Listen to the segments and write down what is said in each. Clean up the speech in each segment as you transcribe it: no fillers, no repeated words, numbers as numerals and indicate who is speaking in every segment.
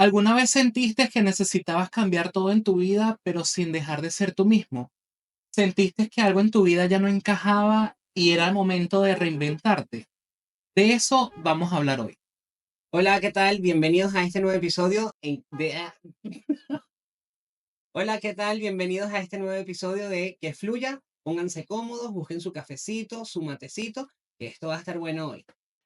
Speaker 1: ¿Alguna vez sentiste que necesitabas cambiar todo en tu vida, pero sin dejar de ser tú mismo? ¿Sentiste que algo en tu vida ya no encajaba y era el momento de reinventarte? De eso vamos a hablar hoy.
Speaker 2: Hola, ¿qué tal? Bienvenidos a este nuevo episodio Hola, ¿qué tal? Bienvenidos a este nuevo episodio de Que Fluya. Pónganse cómodos, busquen su cafecito, su matecito, que esto va a estar bueno hoy.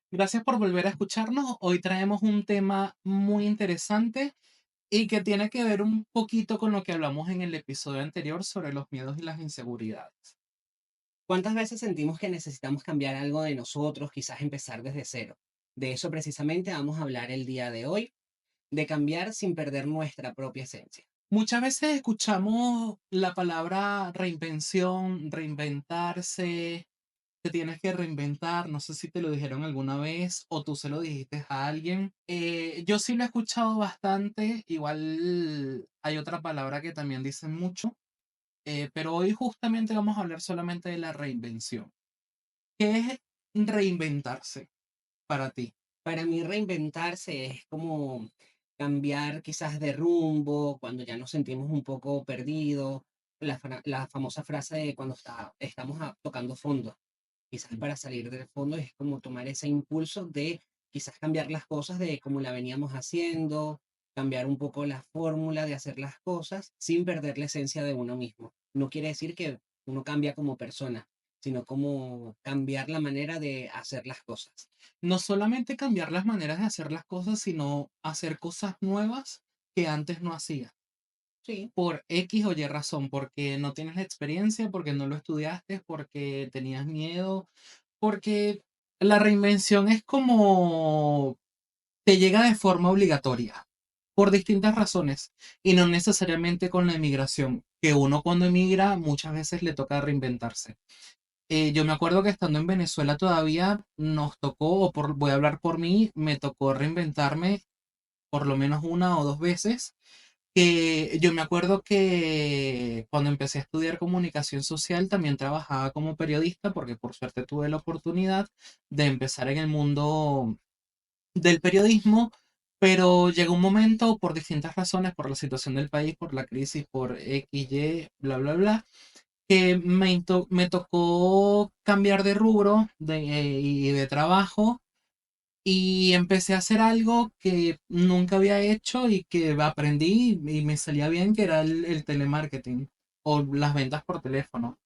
Speaker 1: Gracias por volver a escucharnos. Hoy traemos un tema muy interesante y que tiene que ver un poquito con lo que hablamos en el episodio anterior sobre los miedos y las inseguridades.
Speaker 2: ¿Cuántas veces sentimos que necesitamos cambiar algo de nosotros, quizás empezar desde cero? De eso precisamente vamos a hablar el día de hoy, de cambiar sin perder nuestra propia esencia.
Speaker 1: Muchas veces escuchamos la palabra reinvención, reinventarse, te tienes que reinventar. No sé si te lo dijeron alguna vez o tú se lo dijiste a alguien. Yo sí lo he escuchado bastante. Igual hay otra palabra que también dicen mucho, pero hoy justamente vamos a hablar solamente de la reinvención. ¿Qué es reinventarse para ti?
Speaker 2: Para mí reinventarse es como cambiar quizás de rumbo, cuando ya nos sentimos un poco perdidos, la famosa frase de cuando estamos tocando fondo. Quizás para salir del fondo es como tomar ese impulso de quizás cambiar las cosas de como la veníamos haciendo, cambiar un poco la fórmula de hacer las cosas sin perder la esencia de uno mismo. No quiere decir que uno cambia como persona, sino como cambiar la manera de hacer las cosas.
Speaker 1: No solamente cambiar las maneras de hacer las cosas, sino hacer cosas nuevas que antes no hacías.
Speaker 2: Sí,
Speaker 1: Por X o Y razón, porque no tienes la experiencia, porque no lo estudiaste, porque tenías miedo, porque la reinvención es como te llega de forma obligatoria, por distintas razones, y no necesariamente con la emigración, que uno cuando emigra muchas veces le toca reinventarse. Yo me acuerdo que estando en Venezuela todavía nos tocó, voy a hablar por mí, me tocó reinventarme por lo menos una o dos veces, que yo me acuerdo que cuando empecé a estudiar comunicación social también trabajaba como periodista porque por suerte tuve la oportunidad de empezar en el mundo del periodismo, pero llegó un momento por distintas razones, por la situación del país, por la crisis, por X, Y, bla, bla, bla, que me tocó cambiar de rubro y de trabajo y empecé a hacer algo que nunca había hecho y que aprendí y me salía bien, que era el telemarketing o las ventas por teléfono.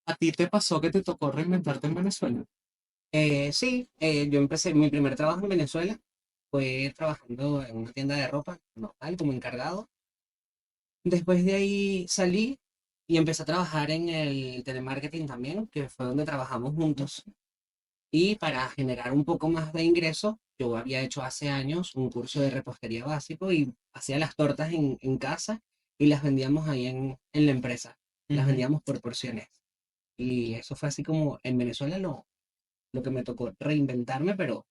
Speaker 1: ¿A ti te pasó que te tocó reinventarte en Venezuela?
Speaker 2: sí, yo empecé mi primer trabajo en Venezuela, fue trabajando en una tienda de ropa normal como encargado. Después de ahí salí y empecé a trabajar en el telemarketing también, que fue donde trabajamos juntos. Y para generar un poco más de ingreso, yo había hecho hace años un curso de repostería básico y hacía las tortas en casa y las vendíamos ahí en la empresa. Las
Speaker 1: Ujú.
Speaker 2: vendíamos por porciones. Y eso fue así como en Venezuela lo que me tocó reinventarme, pero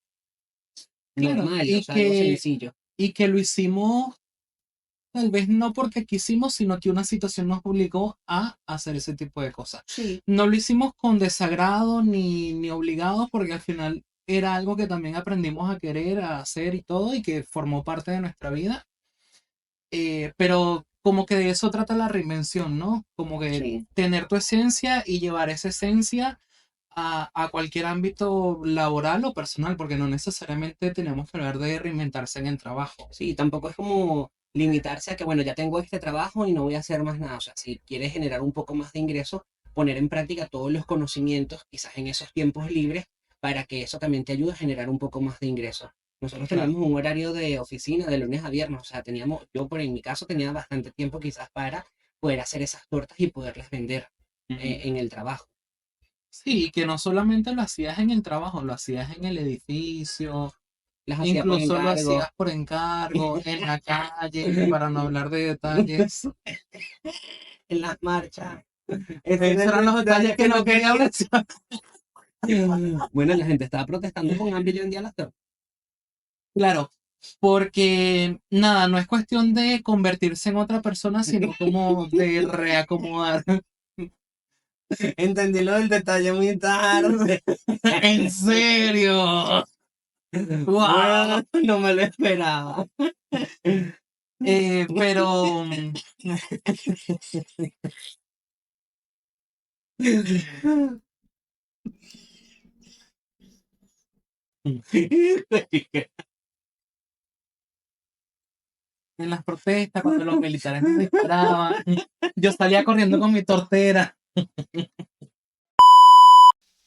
Speaker 1: Claro,
Speaker 2: normal, o sea, algo sencillo.
Speaker 1: y que lo hicimos tal vez no porque quisimos, sino que una situación nos obligó a hacer ese tipo de cosas.
Speaker 2: Sí,
Speaker 1: No lo hicimos con desagrado ni obligados, porque al final era algo que también aprendimos a querer, a hacer y todo, y que formó parte de nuestra vida. Pero como que de eso trata la reinvención, ¿no? Como que
Speaker 2: sí.
Speaker 1: tener tu esencia y llevar esa esencia a cualquier ámbito laboral o personal, porque no necesariamente tenemos que hablar de reinventarse en el trabajo.
Speaker 2: Sí, tampoco es como limitarse a que, bueno, ya tengo este trabajo y no voy a hacer más nada. O sea, si quieres generar un poco más de ingreso, poner en práctica todos los conocimientos, quizás en esos tiempos libres, para que eso también te ayude a generar un poco más de ingreso. Nosotros
Speaker 1: Claro.
Speaker 2: teníamos un horario de oficina de lunes a viernes, o sea, yo por en mi caso tenía bastante tiempo quizás para poder hacer esas tortas y poderlas vender
Speaker 1: Ujú.
Speaker 2: en el trabajo.
Speaker 1: Sí, que no solamente lo hacías en el trabajo, lo hacías en el edificio,
Speaker 2: Las hacía por
Speaker 1: incluso lo
Speaker 2: encargo.
Speaker 1: hacías por encargo, en la calle, para no hablar de detalles.
Speaker 2: En las marchas. Ese era
Speaker 1: Esos
Speaker 2: el
Speaker 1: eran los detalles
Speaker 2: detalle
Speaker 1: que
Speaker 2: que
Speaker 1: no
Speaker 2: no
Speaker 1: quería
Speaker 2: quería.
Speaker 1: mencionar.
Speaker 2: Bueno, la gente estaba protestando con hambre y yo vendía las tortas.
Speaker 1: Claro, porque nada, no es cuestión de convertirse en otra persona, sino como de reacomodar.
Speaker 2: Entendí lo del detalle muy tarde.
Speaker 1: ¿En serio? ¡Guau!
Speaker 2: Bueno, no me lo esperaba.
Speaker 1: Pero en las protestas, cuando los militares nos disparaban, yo salía corriendo con mi tortera.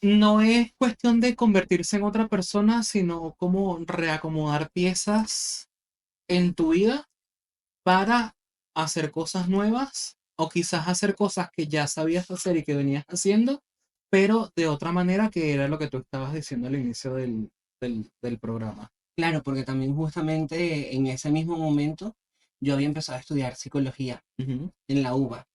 Speaker 1: No es cuestión de convertirse en otra persona, sino como reacomodar piezas en tu vida para hacer cosas nuevas o quizás hacer cosas que ya sabías hacer y que venías haciendo, pero de otra manera que era lo que tú estabas diciendo al inicio del programa.
Speaker 2: Claro, porque también justamente en ese mismo momento yo había empezado a estudiar psicología
Speaker 1: Ujú.
Speaker 2: en la UBA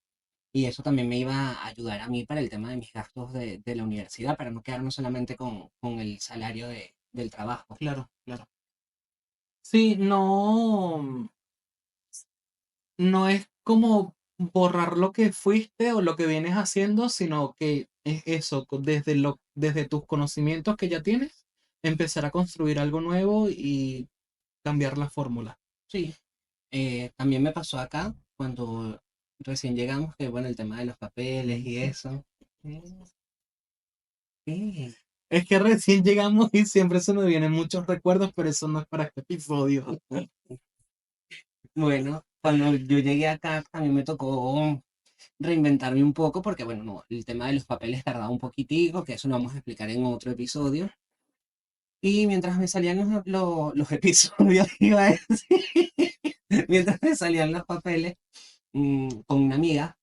Speaker 2: y eso también me iba a ayudar a mí para el tema de mis gastos de la universidad, para no quedarme solamente con el salario del trabajo.
Speaker 1: Claro, claro. Sí, no, no es como borrar lo que fuiste o lo que vienes haciendo, sino que es eso, desde tus conocimientos que ya tienes, empezar a construir algo nuevo y cambiar la fórmula.
Speaker 2: Sí, también me pasó acá cuando recién llegamos, que bueno, el tema de los papeles y eso. Sí.
Speaker 1: Es que recién llegamos y siempre se me vienen muchos recuerdos, pero eso no es para este episodio.
Speaker 2: Bueno, cuando yo llegué acá también me tocó reinventarme un poco porque, bueno, no, el tema de los papeles tardaba un poquitico, que eso lo vamos a explicar en otro episodio. Y mientras me salían los episodios, iba a decir, mientras me salían los papeles, con una amiga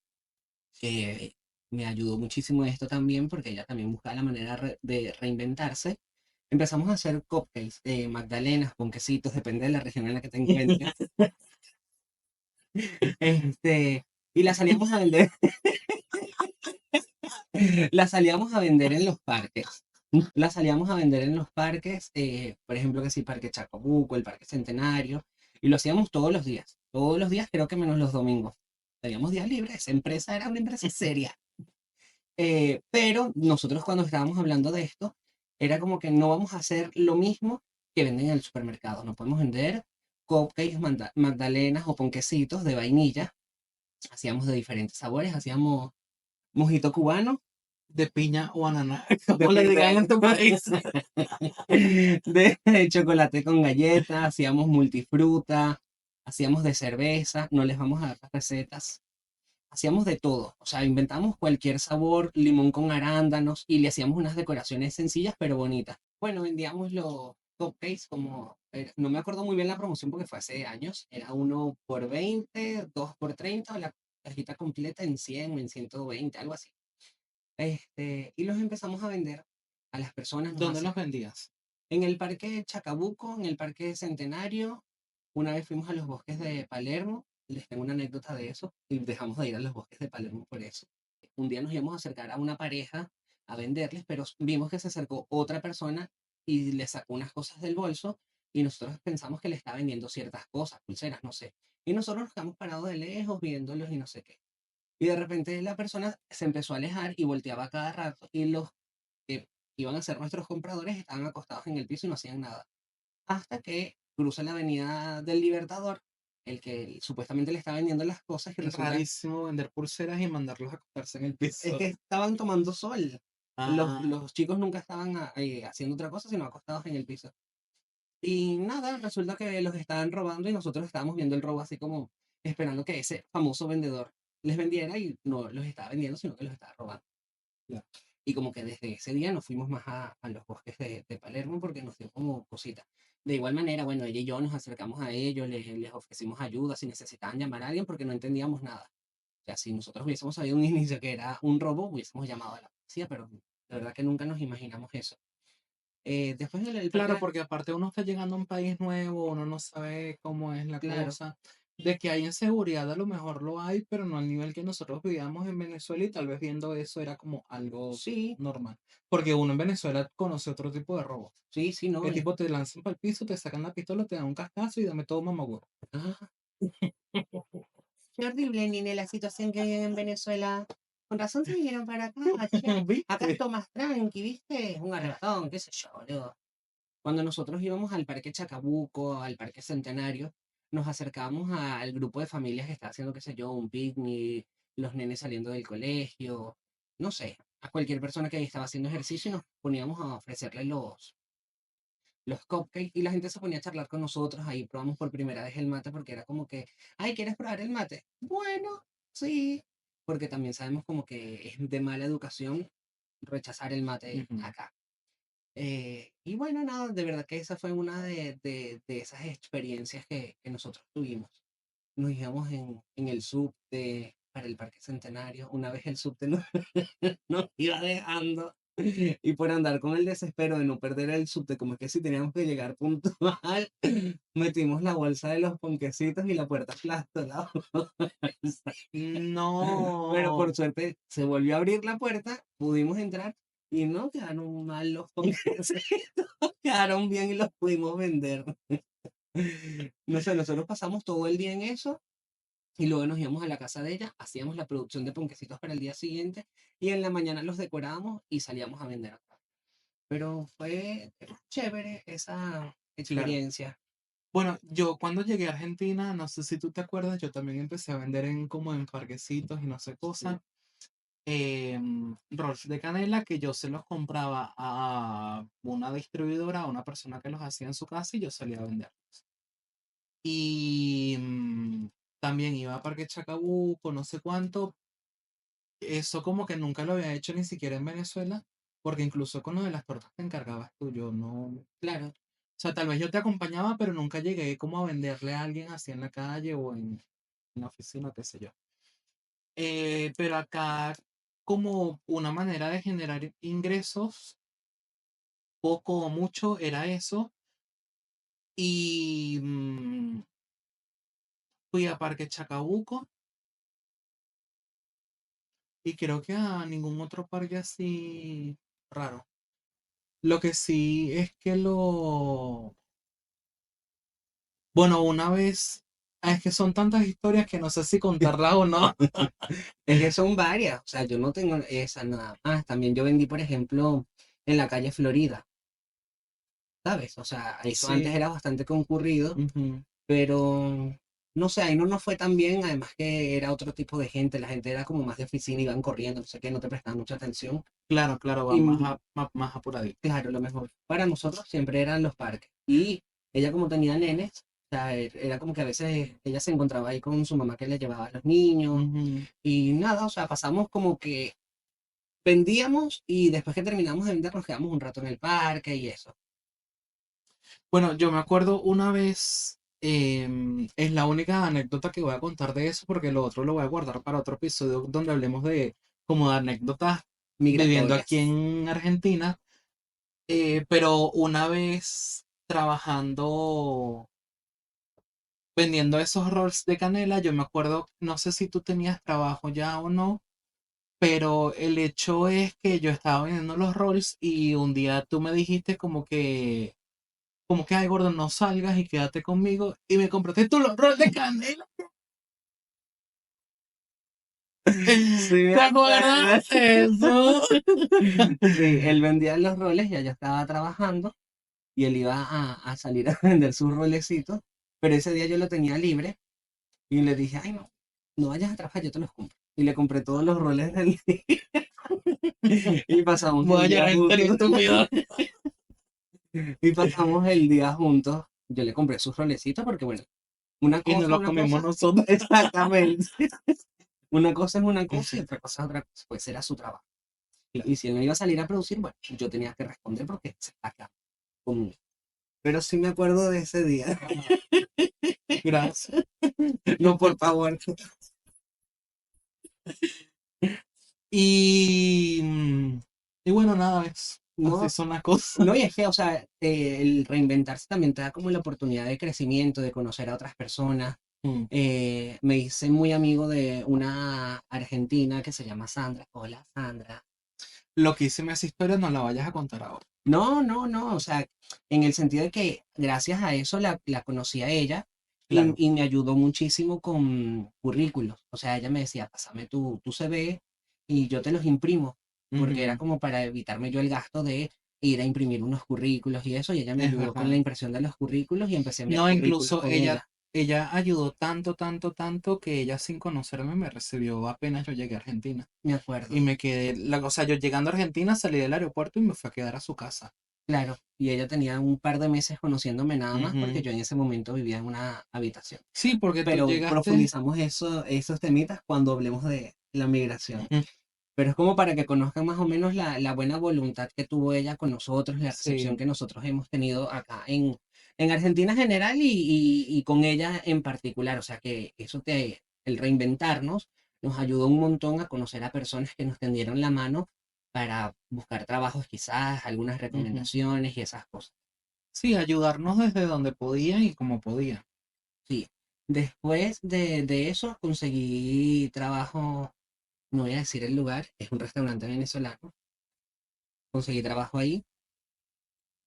Speaker 2: que me ayudó muchísimo esto también, porque ella también buscaba la manera de reinventarse. Empezamos a hacer cupcakes, magdalenas, ponquecitos, depende de la región en la que te encuentres. Y las salíamos a vender, las salíamos a vender en los parques. Las salíamos a vender en los parques, por ejemplo, que sí, Parque Chacabuco, el Parque Centenario, y lo hacíamos todos los días, creo que menos los domingos. Teníamos días libres, esa empresa era una empresa seria. Pero nosotros cuando estábamos hablando de esto, era como que no vamos a hacer lo mismo que venden en el supermercado. No podemos vender cupcakes, magdalenas o ponquecitos de vainilla. Hacíamos de diferentes sabores, hacíamos mojito cubano,
Speaker 1: De piña o ananá,
Speaker 2: de,
Speaker 1: como le digan en tu país.
Speaker 2: de chocolate con galleta, hacíamos multifruta, hacíamos de cerveza, no les vamos a dar las recetas. Hacíamos de todo, o sea, inventamos cualquier sabor, limón con arándanos y le hacíamos unas decoraciones sencillas pero bonitas. Bueno, vendíamos los cupcakes como, no me acuerdo muy bien la promoción porque fue hace años, era uno por 20, dos por 30 o la cajita completa en 100 o en 120, algo así. Y los empezamos a vender a las personas,
Speaker 1: ¿Dónde los vendías?
Speaker 2: en el Parque Chacabuco, en el Parque Centenario. Una vez fuimos a los bosques de Palermo, les tengo una anécdota de eso, y dejamos de ir a los bosques de Palermo por eso. Un día nos íbamos a acercar a una pareja a venderles, pero vimos que se acercó otra persona y le sacó unas cosas del bolso y nosotros pensamos que le estaba vendiendo ciertas cosas, pulseras, no sé. Y nosotros nos quedamos parados de lejos viéndolos y no sé qué. Y de repente la persona se empezó a alejar y volteaba cada rato y los que iban a ser nuestros compradores estaban acostados en el piso y no hacían nada. Hasta que cruza la avenida del Libertador, el que supuestamente le está vendiendo las cosas y resulta
Speaker 1: Rarísimo vender pulseras y mandarlos a acostarse en el
Speaker 2: es
Speaker 1: piso.
Speaker 2: que estaban tomando sol.
Speaker 1: Ah,
Speaker 2: Los chicos nunca estaban haciendo otra cosa, sino acostados en el piso. Y nada, resulta que los estaban robando y nosotros estábamos viendo el robo así como esperando que ese famoso vendedor les vendiera y no los estaba vendiendo, sino que los estaba robando.
Speaker 1: ya.
Speaker 2: Y como que desde ese día nos fuimos más a los bosques de Palermo porque nos dio como cosita. De igual manera, bueno, ella y yo nos acercamos a ellos, les ofrecimos ayuda si necesitaban llamar a alguien porque no entendíamos nada. O sea, si nosotros hubiésemos sabido un inicio que era un robo, hubiésemos llamado a la policía, pero la verdad que nunca nos imaginamos eso. Después del
Speaker 1: Claro,
Speaker 2: parque,
Speaker 1: porque aparte uno está llegando a un país nuevo, uno no sabe cómo es la
Speaker 2: claro,
Speaker 1: cosa. De que hay inseguridad, a lo mejor lo hay, pero no al nivel que nosotros vivíamos en Venezuela y tal vez viendo eso era como algo
Speaker 2: sí,
Speaker 1: normal. Porque uno en Venezuela conoce otro tipo de robo.
Speaker 2: sí, sí, no.
Speaker 1: El tipo te lanzan para el piso, te sacan la pistola, te dan un cascazo y dame todo mamagüey.
Speaker 2: Ah, qué horrible, Nine, la situación que hay en Venezuela. Con razón se vinieron para acá, che. Acá es
Speaker 1: ¿Viste?
Speaker 2: todo más tranqui, ¿viste? Un arrebatón, qué sé yo, boludo. Cuando nosotros íbamos al Parque Chacabuco, al Parque Centenario, nos acercábamos al grupo de familias que estaba haciendo, qué sé yo, un picnic, los nenes saliendo del colegio, no sé, a cualquier persona que estaba haciendo ejercicio y nos poníamos a ofrecerle los cupcakes y la gente se ponía a charlar con nosotros. Ahí probamos por primera vez el mate porque era como que, ay, ¿quieres probar el mate? Bueno, sí, porque también sabemos como que es de mala educación rechazar el mate
Speaker 1: Ujú.
Speaker 2: acá. Y bueno, nada, de verdad que esa fue una de esas experiencias que nosotros tuvimos. Nos íbamos en el subte para el Parque Centenario. Una vez el subte nos iba dejando y por andar con el desespero de no perder el subte, como es que si teníamos que llegar puntual, metimos la bolsa de los ponquecitos y la puerta aplastó la bolsa. Pero por
Speaker 1: No.
Speaker 2: suerte se volvió a abrir la puerta, pudimos entrar y no quedaron mal los ponquecitos, quedaron bien y los pudimos vender. No sé, nosotros pasamos todo el día en eso y luego nos íbamos a la casa de ella, hacíamos la producción de ponquecitos para el día siguiente y en la mañana los decorábamos y salíamos a vender acá. Pero fue chévere esa
Speaker 1: Claro.
Speaker 2: experiencia.
Speaker 1: Bueno, yo cuando llegué a Argentina, no sé si tú te acuerdas, yo también empecé a vender en como en parquecitos y no sé
Speaker 2: Sí,
Speaker 1: cosas, rolls de canela que yo se los compraba a una distribuidora, a una persona que los hacía en su casa y yo salía a vender. Y también iba a Parque Chacabuco, no sé cuánto. Eso como que nunca lo había hecho ni siquiera en Venezuela, porque incluso con lo de las tortas te encargabas tú, yo no. O
Speaker 2: claro,
Speaker 1: sea, tal vez yo te acompañaba, pero nunca llegué como a venderle a alguien así en la calle o en la oficina, qué sé yo. Pero acá como una manera de generar ingresos, poco o mucho, era eso. Y fui a Parque Chacabuco y creo que a ningún otro parque así raro. Lo que sí es que bueno, una vez, es que son tantas historias que no sé si contarlas o no.
Speaker 2: es que son varias, o sea, yo no tengo esa nada más. También yo vendí, por ejemplo, en la calle Florida, ¿sabes? O sea, eso antes
Speaker 1: Sí,
Speaker 2: era bastante concurrido,
Speaker 1: ujú.
Speaker 2: pero no sé, ahí no fue tan bien, además que era otro tipo de gente, la gente era como más de oficina, iban corriendo, no sé qué, no te prestaban mucha atención.
Speaker 1: Claro, claro, va
Speaker 2: Y
Speaker 1: más, más apuradito.
Speaker 2: claro, lo mejor para nosotros siempre eran los parques. Y ella como tenía nenes, o sea, era como que a veces ella se encontraba ahí con su mamá que le llevaba a los niños
Speaker 1: Ujú.
Speaker 2: y nada, o sea, pasamos como que vendíamos y después que terminamos de vender nos quedamos un rato en el parque y eso.
Speaker 1: Bueno, yo me acuerdo una vez, es la única anécdota que voy a contar de eso, porque lo otro lo voy a guardar para otro episodio donde hablemos de como de anécdotas viviendo aquí
Speaker 2: Migratorias.
Speaker 1: en Argentina. Pero una vez trabajando, vendiendo esos rolls de canela, yo me acuerdo, no sé si tú tenías trabajo ya o no, pero el hecho es que yo estaba vendiendo los rolls y un día tú me dijiste ay, gordo, no salgas y quédate conmigo y me compraste tú los rolls de canela.
Speaker 2: Sí, me
Speaker 1: ¿Te acuerdas
Speaker 2: acuerdo.
Speaker 1: de eso?
Speaker 2: Sí, él vendía los roles, ya yo estaba trabajando y él iba a salir a vender sus rolecitos, pero ese día yo lo tenía libre y le dije, ay no, no vayas a trabajar, yo te los compro. Y le compré todos los roles del día y pasamos el
Speaker 1: Vaya,
Speaker 2: día
Speaker 1: gente
Speaker 2: juntos.
Speaker 1: estúpida.
Speaker 2: Y pasamos el día juntos. Yo le compré sus rolecitos porque bueno,
Speaker 1: Y nos lo
Speaker 2: una
Speaker 1: comimos
Speaker 2: cosa,
Speaker 1: nosotros.
Speaker 2: exactamente. Una cosa es una cosa y otra cosa es otra cosa, pues era su trabajo.
Speaker 1: Claro,
Speaker 2: Y si él no iba a salir a producir, bueno, yo tenía que responder porque se está acá conmigo. Pero sí me acuerdo de ese día.
Speaker 1: gracias.
Speaker 2: No, por favor.
Speaker 1: Y, y bueno, nada, así
Speaker 2: No,
Speaker 1: son las cosas.
Speaker 2: no, y es que, o sea, el reinventarse también te da como la oportunidad de crecimiento, de conocer a otras personas.
Speaker 1: Mm.
Speaker 2: Me hice muy amigo de una argentina que se llama Sandra. Hola, Sandra.
Speaker 1: Loquísima esa historia, no la vayas a contar ahora.
Speaker 2: No, no, no, o sea, en el sentido de que gracias a eso la conocí a ella
Speaker 1: Claro.
Speaker 2: y me ayudó muchísimo con currículos. O sea, ella me decía, pásame tu CV y yo te los imprimo, porque era
Speaker 1: Ujú.
Speaker 2: como para evitarme yo el gasto de ir a imprimir unos currículos y eso, y ella me
Speaker 1: Es
Speaker 2: ayudó con la
Speaker 1: verdad.
Speaker 2: impresión de los currículos y empecé a enviar
Speaker 1: No,
Speaker 2: currículos
Speaker 1: incluso
Speaker 2: con ella,
Speaker 1: ella ayudó tanto, tanto, tanto que ella sin conocerme me recibió apenas yo llegué a Argentina.
Speaker 2: me
Speaker 1: Y
Speaker 2: acuerdo.
Speaker 1: me quedé, o sea, yo llegando a Argentina salí del aeropuerto y me fui a quedar a su casa.
Speaker 2: Claro, y ella tenía un par de meses conociéndome nada más porque
Speaker 1: Ujú.
Speaker 2: yo en ese momento vivía en una habitación.
Speaker 1: Sí, porque tú
Speaker 2: Pero
Speaker 1: llegaste.
Speaker 2: profundizamos esos temitas cuando hablemos de la migración.
Speaker 1: Ujú.
Speaker 2: Pero es como para que conozcan más o menos la buena voluntad que tuvo ella con nosotros, la recepción
Speaker 1: Sí,
Speaker 2: que nosotros hemos tenido acá en Argentina en general y con ella en particular. O sea que el reinventarnos nos ayudó un montón a conocer a personas que nos tendieron la mano para buscar trabajos quizás, algunas
Speaker 1: ujú.
Speaker 2: recomendaciones y esas cosas.
Speaker 1: Sí, ayudarnos desde donde podía y como podía.
Speaker 2: Sí. Después de eso conseguí trabajo, no voy a decir el lugar, es un restaurante venezolano. Conseguí trabajo ahí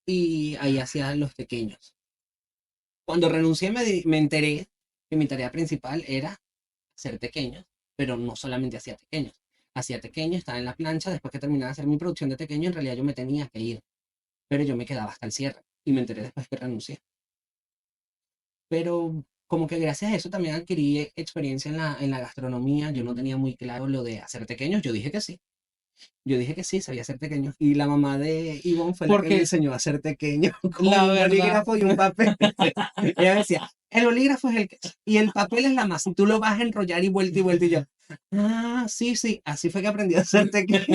Speaker 2: y ahí hacía los pequeños. Cuando renuncié me enteré que mi tarea principal era hacer pequeños, pero no solamente hacía pequeños. Hacía pequeños, estaba en la plancha, después que terminaba de hacer mi producción de pequeño, en realidad yo me tenía que ir, pero yo me quedaba hasta el cierre y me enteré después que renuncié. Pero como que gracias a eso también adquirí experiencia en la gastronomía, yo no
Speaker 1: Ujú.
Speaker 2: tenía muy claro lo de hacer pequeños, yo dije que sí, sabía hacer pequeños. Y la mamá de Ivonne fue la que me
Speaker 1: Porque
Speaker 2: enseñó a hacer pequeños con
Speaker 1: la
Speaker 2: un
Speaker 1: verdad,
Speaker 2: bolígrafo y un papel. Ella decía, el bolígrafo es el que... Y el papel es la masa. Y tú lo vas a enrollar y vuelta y vuelta. Y yo, ah, sí, sí. Así fue que aprendí a hacer pequeños.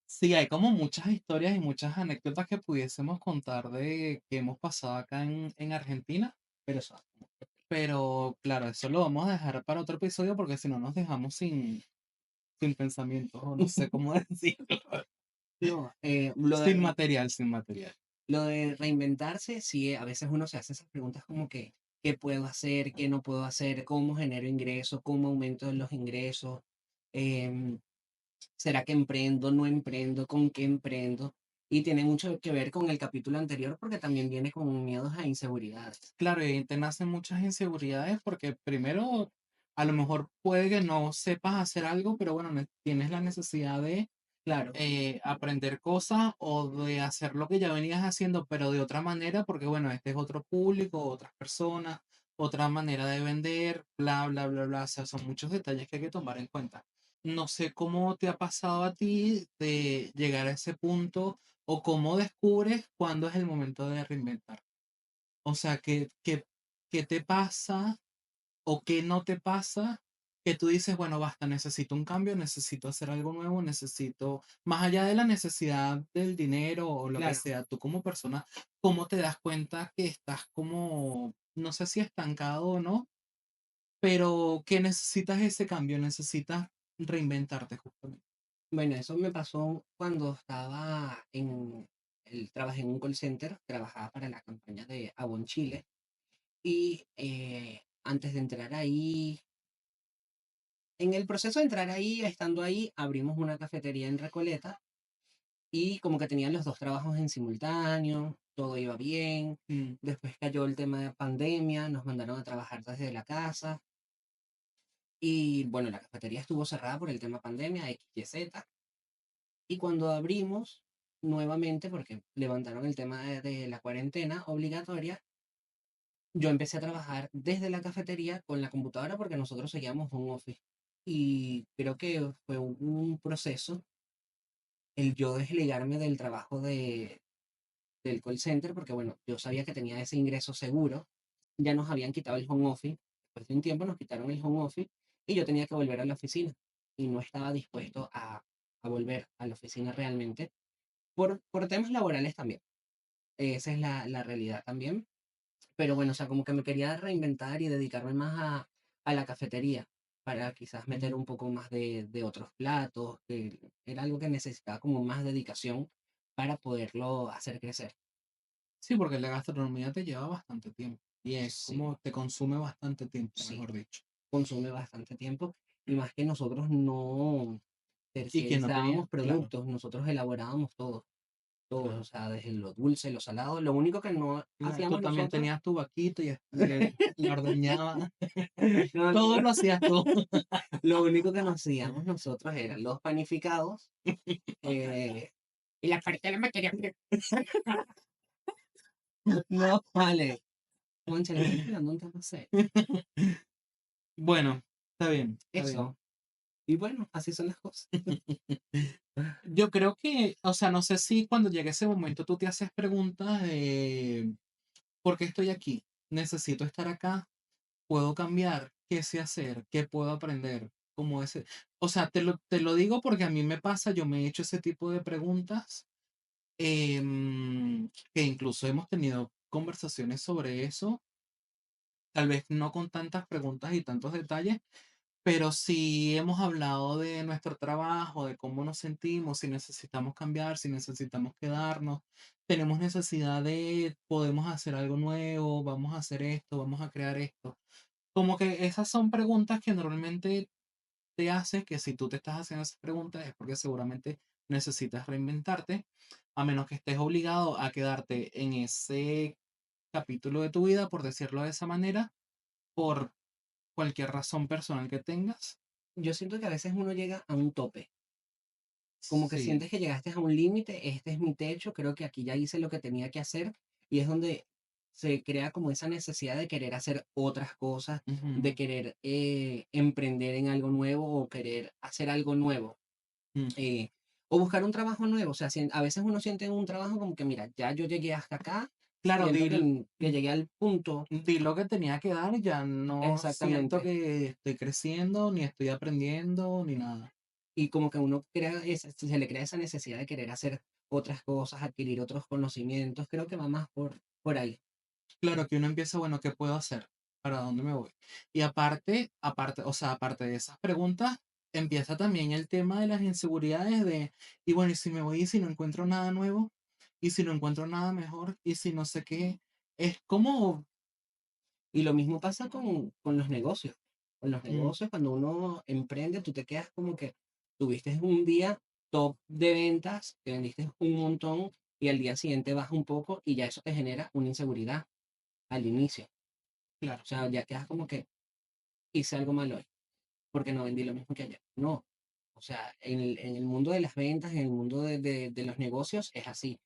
Speaker 1: sí, hay como muchas historias y muchas anécdotas que pudiésemos contar de que hemos pasado acá en Argentina,
Speaker 2: Pero eso,
Speaker 1: pero claro, eso lo vamos a dejar para otro episodio porque si no nos dejamos sin pensamientos o no sé cómo decirlo.
Speaker 2: no,
Speaker 1: Sin material, sin material.
Speaker 2: lo de reinventarse, sí, a veces uno se hace esas preguntas como que, ¿qué puedo hacer? ¿Qué no puedo hacer? ¿Cómo genero ingresos? ¿Cómo aumento los ingresos? Em, ¿Será que emprendo? ¿No emprendo? ¿Con qué emprendo? Y tiene mucho que ver con el capítulo anterior porque también viene con miedos a inseguridades.
Speaker 1: Claro, y ahí te nacen muchas inseguridades porque primero, a lo mejor puede que no sepas hacer algo, pero bueno, tienes la necesidad de
Speaker 2: Claro,
Speaker 1: aprender cosas o de hacer lo que ya venías haciendo, pero de otra manera, porque bueno, este es otro público, otras personas, otra manera de vender, bla, bla, bla, bla. O sea, son muchos detalles que hay que tomar en cuenta. No sé cómo te ha pasado a ti de llegar a ese punto o cómo descubres cuándo es el momento de reinventar. O sea, ¿qué te pasa o qué no te pasa que tú dices, bueno, basta, necesito un cambio, necesito hacer algo nuevo, necesito, más allá de la necesidad del dinero o lo que
Speaker 2: claro.
Speaker 1: sea, tú como persona, ¿cómo te das cuenta que estás como, no sé si estancado o no, pero que necesitas ese cambio, necesitas reinventarte justamente?
Speaker 2: Bueno, eso me pasó cuando trabajé en un call center, trabajaba para la campaña de Avon Chile y antes de entrar ahí, en el proceso de entrar ahí, estando ahí, abrimos una cafetería en Recoleta y como que tenían los dos trabajos en simultáneo, todo iba bien.
Speaker 1: Mm.
Speaker 2: Después cayó el tema de pandemia, nos mandaron a trabajar desde la casa y bueno, la cafetería estuvo cerrada por el tema pandemia, X, Y, Z. Y cuando abrimos nuevamente, porque levantaron el tema de la cuarentena obligatoria, yo empecé a trabajar desde la cafetería con la computadora porque nosotros seguíamos home office. Y creo que fue un proceso el yo desligarme del trabajo del call center, porque bueno, yo sabía que tenía ese ingreso seguro. Ya nos habían quitado el home office. Después de un tiempo nos quitaron el home office y yo tenía que volver a la oficina. Y no estaba dispuesto a volver a la oficina realmente por temas laborales también. Esa es la realidad también. Pero bueno, o sea, como que me quería reinventar y dedicarme más a la cafetería para quizás meter
Speaker 1: Mm.
Speaker 2: un poco más de otros platos, que era algo que necesitaba como más dedicación para poderlo hacer crecer.
Speaker 1: Sí, porque la gastronomía te lleva bastante tiempo y es
Speaker 2: Sí,
Speaker 1: como te consume bastante tiempo,
Speaker 2: sí,
Speaker 1: mejor dicho.
Speaker 2: consume bastante tiempo y más que nosotros no
Speaker 1: Y que no tenías,
Speaker 2: terciarizábamos
Speaker 1: claro.
Speaker 2: productos, nosotros elaborábamos todo, todo, o sea, desde lo dulce, lo salado, lo único que no
Speaker 1: Claro, tú
Speaker 2: hacíamos
Speaker 1: también
Speaker 2: nosotros.
Speaker 1: tenías tu vaquita y la ordeñabas.
Speaker 2: No,
Speaker 1: Todo lo hacías tú.
Speaker 2: lo único que nos hacíamos nosotros eran los panificados, eh, Y la parte de la materia prima. No, vale. Cónchale, estamos hablando de un tema serio.
Speaker 1: Bueno, está bien, está bien.
Speaker 2: Eso. Y bueno, así son las cosas.
Speaker 1: Yo creo que, o sea, no sé si cuando llegue ese momento tú te haces preguntas de ¿por qué estoy aquí? ¿Necesito estar acá? ¿Puedo cambiar? ¿Qué sé hacer? ¿Qué puedo aprender? Como ese, o sea, te lo digo porque a mí me pasa, yo me he hecho ese tipo de preguntas, que incluso hemos tenido conversaciones sobre eso, tal vez no con tantas preguntas y tantos detalles, pero sí hemos hablado de nuestro trabajo, de cómo nos sentimos, si necesitamos cambiar, si necesitamos quedarnos, tenemos necesidad de, podemos hacer algo nuevo, vamos a hacer esto, vamos a crear esto. Como que esas son preguntas que normalmente te haces, que si tú te estás haciendo esas preguntas es porque seguramente necesitas reinventarte, a menos que estés obligado a quedarte en ese capítulo de tu vida, por decirlo de esa manera, por cualquier razón personal que tengas.
Speaker 2: Yo siento que a veces uno llega a un tope, como que
Speaker 1: Sí.
Speaker 2: sientes que llegaste a un límite, este es mi techo, creo que aquí ya hice lo que tenía que hacer, y es donde se crea como esa necesidad de querer hacer otras cosas, de
Speaker 1: Ujú,
Speaker 2: querer emprender en algo nuevo o querer hacer algo nuevo.
Speaker 1: mm.
Speaker 2: eh, o buscar un trabajo nuevo, o sea, a veces uno siente en un trabajo como que, mira, ya yo llegué hasta acá,
Speaker 1: Claro,
Speaker 2: siento que llegué al punto,
Speaker 1: di lo que tenía que dar y ya no siento
Speaker 2: exactamente.
Speaker 1: que estoy creciendo, ni estoy aprendiendo, ni nada.
Speaker 2: Y como que uno crea se le crea esa necesidad de querer hacer otras cosas, adquirir otros conocimientos, creo que va más por ahí.
Speaker 1: Claro que uno empieza, bueno, ¿qué puedo hacer? ¿Para dónde me voy? Y aparte, o sea, aparte de esas preguntas, empieza también el tema de las inseguridades de, y bueno, ¿y si me voy y si no encuentro nada nuevo? ¿Y si no encuentro nada mejor? ¿Y si no sé qué? Es como,
Speaker 2: Y lo mismo pasa con los negocios. Con los
Speaker 1: mm,
Speaker 2: negocios, cuando uno emprende, tú te quedas como que tuviste un día top de ventas, te vendiste un montón y al día siguiente baja un poco y ya eso te genera una inseguridad al inicio.
Speaker 1: claro,
Speaker 2: O sea, ya quedas como que hice algo mal hoy porque no vendí lo mismo que ayer. No. O sea, en el mundo de las ventas, en el mundo de los negocios, es así.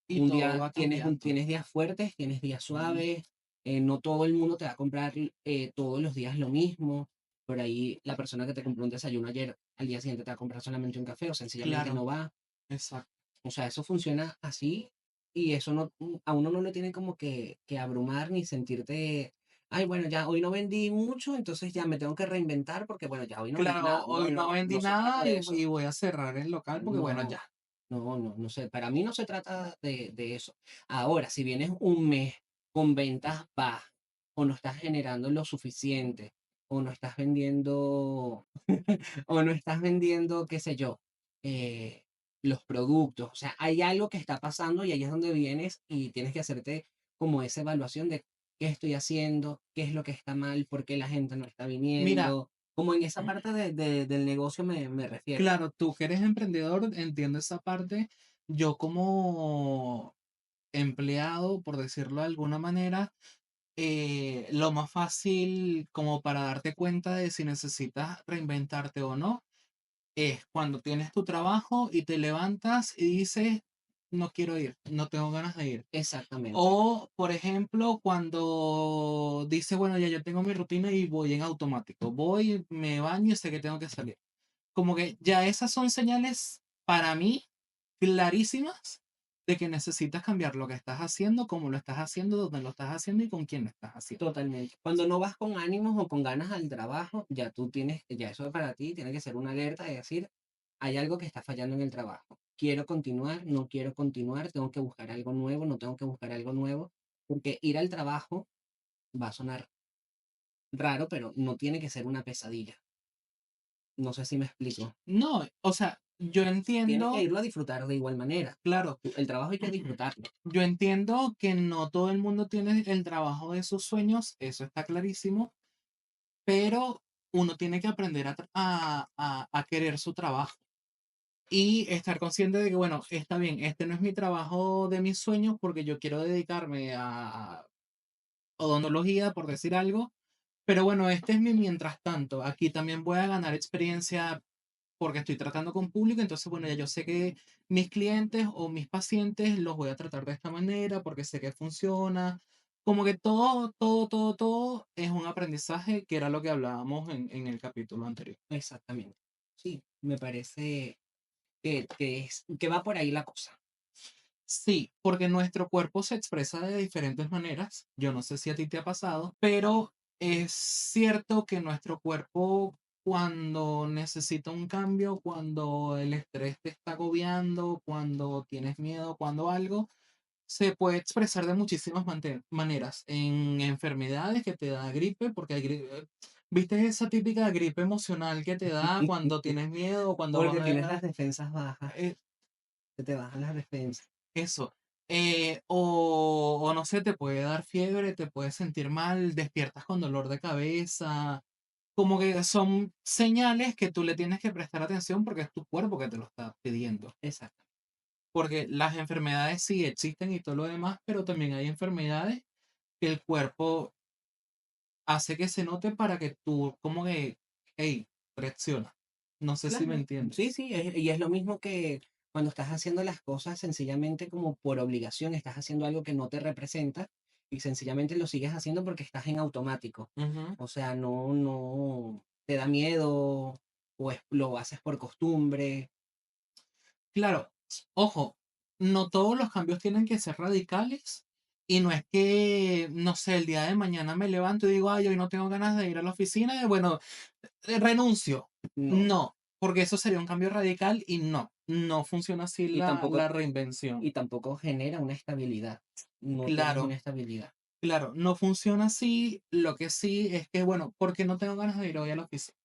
Speaker 1: y
Speaker 2: Un
Speaker 1: todo
Speaker 2: día
Speaker 1: va cambiando.
Speaker 2: tienes días fuertes, tienes días
Speaker 1: Mm,
Speaker 2: suaves, no todo el mundo te va a comprar todos los días lo mismo. Por ahí la persona que te compró un desayuno ayer, al día siguiente te va a comprar solamente un café o sencillamente
Speaker 1: claro,
Speaker 2: no va.
Speaker 1: exacto.
Speaker 2: O sea, eso funciona así y eso no, a uno no le tiene como que abrumar ni sentirte, ay, bueno, ya hoy no vendí mucho, entonces ya me tengo que reinventar porque, bueno, ya hoy no vendí
Speaker 1: Claro,
Speaker 2: nada. No,
Speaker 1: hoy no
Speaker 2: no,
Speaker 1: vendí
Speaker 2: no se trata
Speaker 1: nada
Speaker 2: de eso.
Speaker 1: y voy a cerrar el local porque bueno,
Speaker 2: No,
Speaker 1: ya.
Speaker 2: no sé, para mí no se trata de eso. Ahora, si vienes un mes con ventas bajas, o no estás generando lo suficiente, o no estás vendiendo, o no estás vendiendo, qué sé yo, eh, los productos, o sea, hay algo que está pasando y ahí es donde vienes y tienes que hacerte como esa evaluación de qué estoy haciendo, qué es lo que está mal, por qué la gente no está
Speaker 1: Mira,
Speaker 2: viniendo, como en esa parte del negocio me refiero.
Speaker 1: claro, tú que eres emprendedor, entiendo esa parte. Yo como empleado, por decirlo de alguna manera, lo más fácil como para darte cuenta de si necesitas reinventarte o no, es cuando tienes tu trabajo y te levantas y dices, no quiero ir, no tengo ganas de ir.
Speaker 2: Exactamente.
Speaker 1: O, por ejemplo, cuando dices, bueno, ya yo tengo mi rutina y voy en automático, voy, me baño y sé que tengo que salir. Como que ya esas son señales para mí clarísimas de que necesitas cambiar lo que estás haciendo, cómo lo estás haciendo, dónde lo estás haciendo y con quién lo estás haciendo.
Speaker 2: Totalmente. Cuando no vas con ánimos o con ganas al trabajo, ya tú tienes, ya eso para ti tiene que ser una alerta de decir, hay algo que está fallando en el trabajo. Quiero continuar, no quiero continuar, tengo que buscar algo nuevo, no tengo que buscar algo nuevo, porque ir al trabajo va a sonar raro, pero no tiene que ser una pesadilla. No sé si me explico.
Speaker 1: No, o sea, yo
Speaker 2: Tienes que
Speaker 1: entiendo,
Speaker 2: irlo a disfrutar de igual manera.
Speaker 1: claro,
Speaker 2: El trabajo hay que disfrutarlo.
Speaker 1: yo entiendo que no todo el mundo tiene el trabajo de sus sueños, eso está clarísimo, pero uno tiene que aprender a querer su trabajo y estar consciente de que, bueno, está bien, este no es mi trabajo de mis sueños porque yo quiero dedicarme a odontología, por decir algo, pero bueno, este es mi mientras tanto. Aquí también voy a ganar experiencia porque estoy tratando con público, entonces, bueno, ya yo sé que mis clientes o mis pacientes los voy a tratar de esta manera porque sé que funciona. Como que todo es un aprendizaje, que era lo que hablábamos en el capítulo anterior.
Speaker 2: Exactamente. Sí, me parece que va por ahí la cosa.
Speaker 1: Sí, porque nuestro cuerpo se expresa de diferentes maneras. Yo no sé si a ti te ha pasado, pero es cierto que nuestro cuerpo, cuando necesita un cambio, cuando el estrés te está agobiando, cuando tienes miedo, cuando algo, se puede expresar de muchísimas maneras. En enfermedades que te da gripe, porque hay gripe. ¿Viste esa típica gripe emocional que te da cuando tienes miedo o cuando vas
Speaker 2: Porque tienes las
Speaker 1: a...
Speaker 2: defensas bajas,
Speaker 1: eh,
Speaker 2: se te bajan las defensas.
Speaker 1: Eso. O no sé, te puede dar fiebre, te puedes sentir mal, despiertas con dolor de cabeza. Como que son señales que tú le tienes que prestar atención porque es tu cuerpo que te lo está pidiendo.
Speaker 2: Exacto.
Speaker 1: Porque las enfermedades sí existen y todo lo demás, pero también hay enfermedades que el cuerpo hace que se note para que tú, como que, hey, reacciona. No sé si me
Speaker 2: Claro. Sí,
Speaker 1: entiendes.
Speaker 2: sí, y es lo mismo que cuando estás haciendo las cosas sencillamente como por obligación, estás haciendo algo que no te representa y sencillamente lo sigues haciendo porque estás en automático.
Speaker 1: Ujú.
Speaker 2: O sea, no te da miedo o lo haces por costumbre.
Speaker 1: Claro, ojo, no todos los cambios tienen que ser radicales y no es que, no sé, el día de mañana me levanto y digo, ay, hoy no tengo ganas de ir a la oficina, y bueno, renuncio.
Speaker 2: No.
Speaker 1: No, porque eso sería un cambio radical y no funciona así
Speaker 2: Y
Speaker 1: la
Speaker 2: tampoco,
Speaker 1: reinvención.
Speaker 2: y tampoco genera una estabilidad. No tienes una
Speaker 1: Claro,
Speaker 2: estabilidad.
Speaker 1: claro, no funciona así. Lo que sí es que, bueno, porque no tengo ganas de ir hoy a la oficina.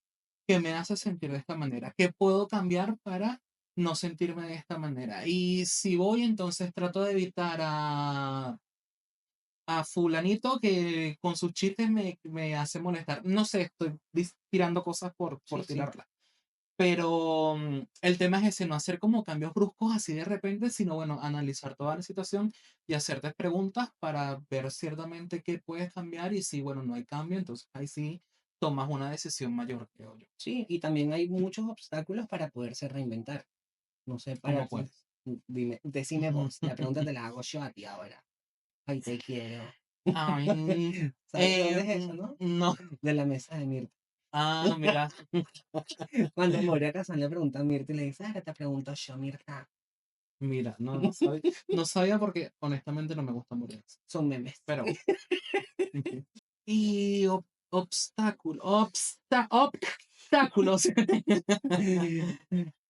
Speaker 1: ¿Qué me hace sentir de esta manera? ¿Qué puedo cambiar para no sentirme de esta manera? Y si voy, entonces trato de evitar a fulanito que con sus chistes me hace molestar. No sé, estoy tirando cosas
Speaker 2: Sí,
Speaker 1: por
Speaker 2: sí.
Speaker 1: tirarlas. Pero el tema es ese, no hacer como cambios bruscos así de repente, sino bueno, analizar toda la situación y hacerte preguntas para ver ciertamente qué puedes cambiar y si, bueno, no hay cambio, entonces ahí sí tomas una decisión mayor, creo yo.
Speaker 2: Sí, y también hay muchos obstáculos para poderse reinventar. No sé, para
Speaker 1: ¿Cómo
Speaker 2: ti.
Speaker 1: puedes?
Speaker 2: Dime, decime vos. La pregunta te la hago yo a ti ahora. Ay, te quiero.
Speaker 1: Ay,
Speaker 2: ¿Sabes de dónde es eso, no?
Speaker 1: no.
Speaker 2: De la mesa de Mirta.
Speaker 1: Ah, mira,
Speaker 2: Cuando Moria Kazan le pregunta a Mirta y le dice, ahora te pregunto yo, Mirta.
Speaker 1: mira, no sabía, no sabía porque honestamente no me gusta morir.
Speaker 2: Son memes.
Speaker 1: Pero bueno. Y obstáculos.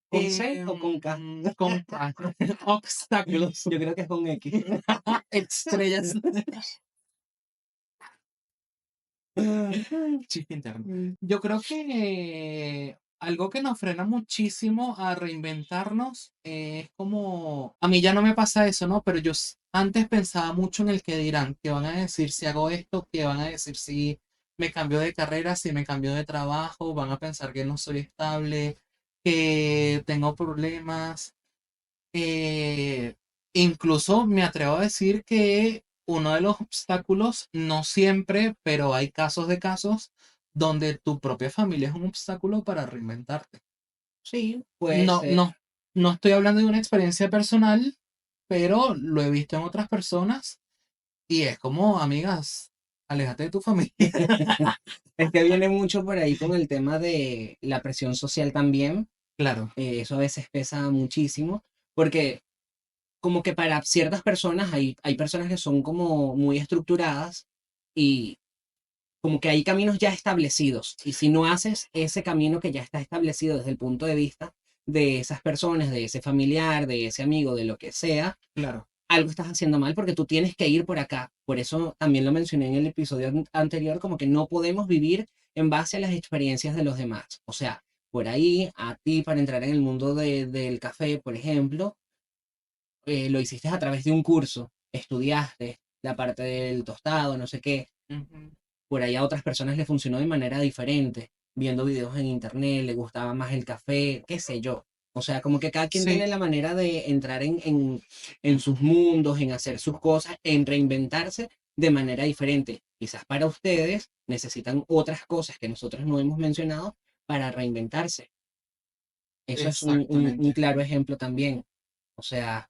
Speaker 2: ¿Con C o con K?
Speaker 1: Con obstáculos.
Speaker 2: Yo creo que es con X.
Speaker 1: Estrellas. Chiste interno. Yo creo que algo que nos frena muchísimo a reinventarnos es como, a mí ya no me pasa eso, ¿no? Pero yo antes pensaba mucho en el que dirán, qué van a decir si hago esto, qué van a decir si me cambio de carrera, si me cambio de trabajo, van a pensar que no soy estable, que tengo problemas. Eh, Incluso me atrevo a decir que uno de los obstáculos, no siempre, pero hay casos de casos donde tu propia familia es un obstáculo para reinventarte.
Speaker 2: Sí, puede
Speaker 1: No,
Speaker 2: ser.
Speaker 1: no, no estoy hablando de una experiencia personal, pero lo he visto en otras personas y es como, amigas, aléjate de tu familia.
Speaker 2: Es que viene mucho por ahí con el tema de la presión social también.
Speaker 1: Claro,
Speaker 2: Eso a veces pesa muchísimo, porque como que para ciertas personas hay personas que son como muy estructuradas y como que hay caminos ya establecidos. Y si no haces ese camino que ya está establecido desde el punto de vista de esas personas, de ese familiar, de ese amigo, de lo que sea,
Speaker 1: claro,
Speaker 2: algo estás haciendo mal porque tú tienes que ir por acá. Por eso también lo mencioné en el episodio anterior, como que no podemos vivir en base a las experiencias de los demás. O sea, por ahí, a ti para entrar en el mundo del café, por ejemplo, lo hiciste a través de un curso, estudiaste la parte del tostado, no sé qué.
Speaker 1: ujú,
Speaker 2: Por ahí a otras personas le funcionó de manera diferente, viendo videos en internet, le gustaba más el café, qué sé yo. O sea, como que cada quien tiene
Speaker 1: sí,
Speaker 2: la manera de entrar en sus mundos, en hacer sus cosas, en reinventarse de manera diferente. Quizás para ustedes necesitan otras cosas que nosotros no hemos mencionado para reinventarse. Eso es un
Speaker 1: exactamente.
Speaker 2: claro ejemplo también. O sea,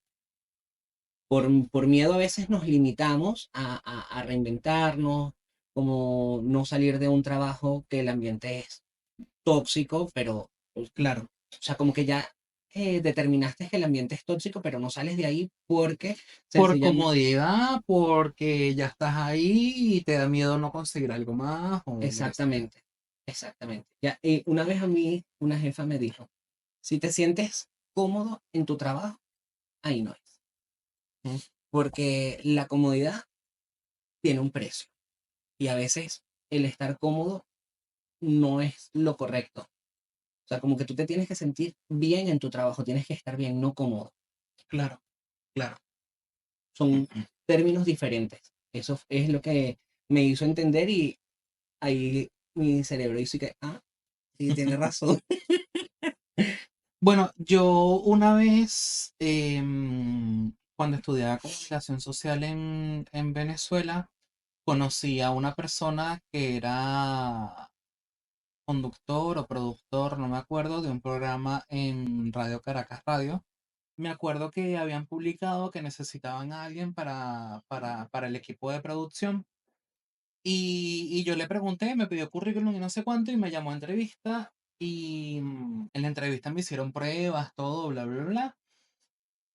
Speaker 2: por miedo a veces nos limitamos a reinventarnos, como no salir de un trabajo que el ambiente es tóxico, pero,
Speaker 1: Claro,
Speaker 2: o sea, como que ya determinaste que el ambiente es tóxico, pero no sales de ahí porque
Speaker 1: por
Speaker 2: sencillamente,
Speaker 1: comodidad, porque ya estás ahí y te da miedo no conseguir algo más o lo que sea.
Speaker 2: exactamente, exactamente. Ya, y una vez a mí, una jefa me dijo, si te sientes cómodo en tu trabajo, ahí no es,
Speaker 1: Mm.
Speaker 2: porque la comodidad tiene un precio y a veces el estar cómodo no es lo correcto. O sea, como que tú te tienes que sentir bien en tu trabajo, tienes que estar bien, no cómodo.
Speaker 1: Claro, claro.
Speaker 2: Son
Speaker 1: Ujú.
Speaker 2: términos diferentes. Eso es lo que me hizo entender y ahí mi cerebro dice que, ah, sí, tiene razón.
Speaker 1: Bueno, yo una vez, cuando estudiaba comunicación social en Venezuela, conocí a una persona que era conductor o productor, no me acuerdo, de un programa en Radio Caracas Radio. Me acuerdo que habían publicado que necesitaban a alguien para el equipo de producción. Y yo le pregunté, me pidió currículum y no sé cuánto, y me llamó a entrevista. Y en la entrevista me hicieron pruebas, todo, bla, bla, bla.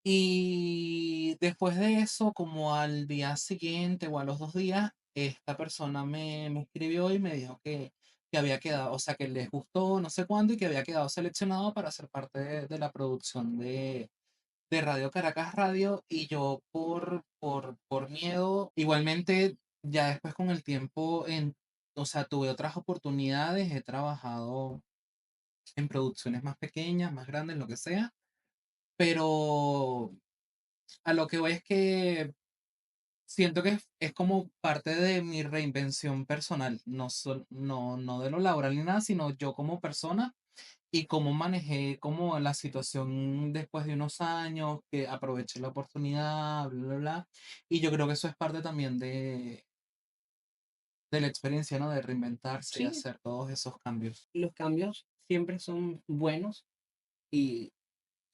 Speaker 1: Y después de eso, como al día siguiente o a los 2 días, esta persona me escribió y me dijo que había quedado, o sea, que les gustó no sé cuándo y que había quedado seleccionado para ser parte de la producción de Radio Caracas Radio. Y yo por miedo, igualmente ya después con el tiempo, o sea, tuve otras oportunidades, he trabajado en producciones más pequeñas, más grandes, lo que sea, pero a lo que voy es que siento que es como parte de mi reinvención personal, no de lo laboral ni nada, sino yo como persona y cómo manejé como la situación después de unos años, que aproveché la oportunidad, bla, bla, bla. Y yo creo que eso es parte también de la experiencia, ¿no? De reinventarse y
Speaker 2: Sí,
Speaker 1: hacer todos esos cambios.
Speaker 2: los cambios siempre son buenos y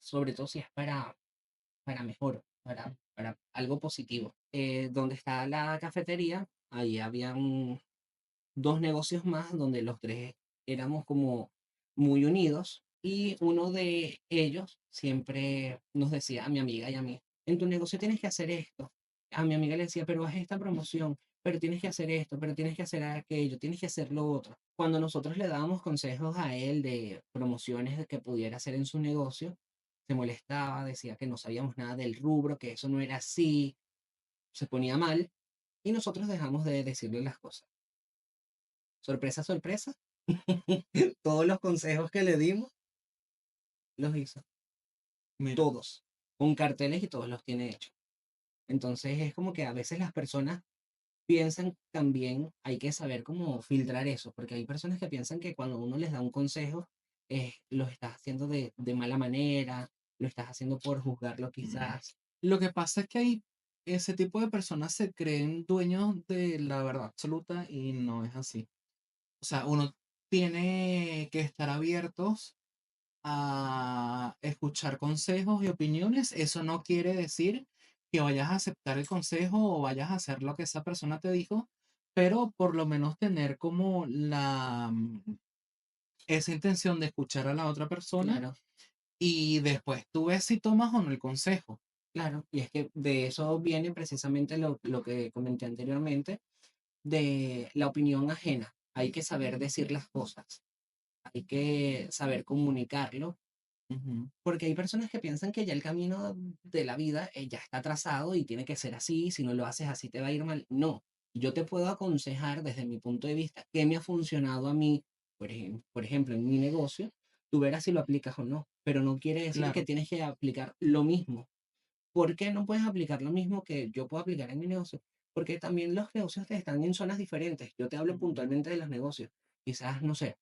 Speaker 2: sobre todo si es para mejor, para algo positivo. Donde está la cafetería, ahí había dos negocios más donde los tres éramos como muy unidos y uno de ellos siempre nos decía a mi amiga y a mí, en tu negocio tienes que hacer esto. A mi amiga le decía, pero haz esta promoción, pero tienes que hacer esto, pero tienes que hacer aquello, tienes que hacer lo otro. Cuando nosotros le dábamos consejos a él de promociones que pudiera hacer en su negocio, se molestaba, decía que no sabíamos nada del rubro, que eso no era así, se ponía mal y nosotros dejamos de decirle las cosas. Sorpresa, sorpresa. Todos los consejos que le dimos los hizo.
Speaker 1: Mira,
Speaker 2: Todos. Con carteles y todos los tiene hechos. Entonces es como que a veces las personas piensan también, hay que saber cómo filtrar eso, porque hay personas que piensan que cuando uno les da un consejo, lo estás haciendo de mala manera, lo estás haciendo por juzgarlo quizás.
Speaker 1: lo que pasa es que hay ese tipo de personas se creen dueños de la verdad absoluta y no es así. O sea, uno tiene que estar abiertos a escuchar consejos y opiniones. Eso no quiere decir que vayas a aceptar el consejo o vayas a hacer lo que esa persona te dijo, pero por lo menos tener como esa intención de escuchar a la otra persona
Speaker 2: Claro,
Speaker 1: y después tú ves si tomas o no el consejo.
Speaker 2: claro. Y es que de eso viene precisamente lo que comenté anteriormente, de la opinión ajena. Hay que saber decir las cosas, hay que saber comunicarlo,
Speaker 1: Ujú.
Speaker 2: porque hay personas que piensan que ya el camino de la vida ya está trazado y tiene que ser así, si no lo haces así te va a ir mal. No, yo te puedo aconsejar desde mi punto de vista qué me ha funcionado a mí, por ejemplo, en mi negocio, tú verás si lo aplicas o no, pero no quiere decir que
Speaker 1: Claro,
Speaker 2: tienes que aplicar lo mismo. ¿Por qué no puedes aplicar lo mismo que yo puedo aplicar en mi negocio? Porque también los negocios están en zonas diferentes. Yo te hablo puntualmente de los negocios. Quizás, no sé,